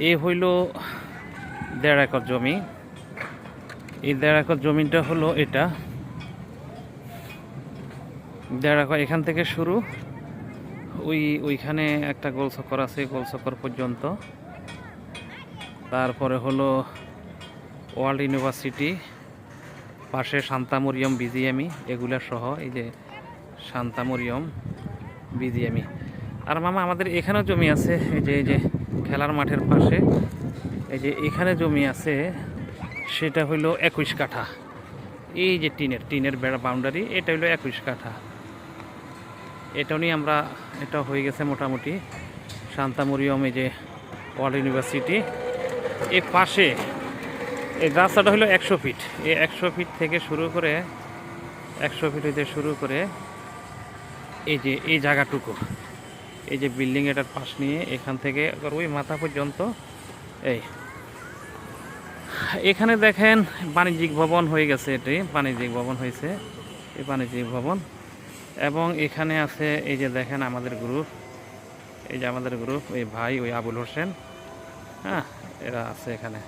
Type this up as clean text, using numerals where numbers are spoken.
এই হইল 1.5 একর জমি। এই 1.5 একর জমিটা হলো এটা 1.5 একর, এখান থেকে শুরু ওইখানে একটা গোলচক্কর আছে, গোলচক্কর পর্যন্ত। তারপরে হলো ওয়ার্ল্ড ইউনিভার্সিটি, পাশে শান্তামরিয়ম বিজিএমই, এগুলা সহ এই যে শান্তামরিয়ম বিজিএমই। আর মামা আমাদের এখানেও জমি আছে, এই যে খেলার মাঠের পাশে এই যে এখানে জমি আছে, সেটা হইলো 21 কাঠা। এই যে টিনের বেড়া বাউন্ডারি, এটা হইলো 21 কাঠা। এটাও নিয়ে আমরা, এটা হয়ে গেছে মোটামুটি শান্তামরিয়ম, এই যে ওয়ার্ল্ড ইউনিভার্সিটি। এই পাশে এই রাস্তাটা হলো 100 ফিট। এই 100 ফিট থেকে শুরু করে 100 ফিট হইতে শুরু করে এই যে এই জায়গাটুকু, এই যে বিল্ডিং এটার পাশ নিয়ে এখান থেকে ওই মাথা পর্যন্ত। এখানে দেখেন বাণিজ্যিক ভবন হয়ে গেছে, এটি বাণিজ্যিক ভবন হয়েছে, এই বাণিজ্যিক ভবন। এবং এখানে আছে এই যে দেখেন আমাদের গ্রুপ, এই যে আমাদের গ্রুপ, ওই ভাই ওই আবুল হোসেন, হ্যাঁ, এরা আছে এখানে।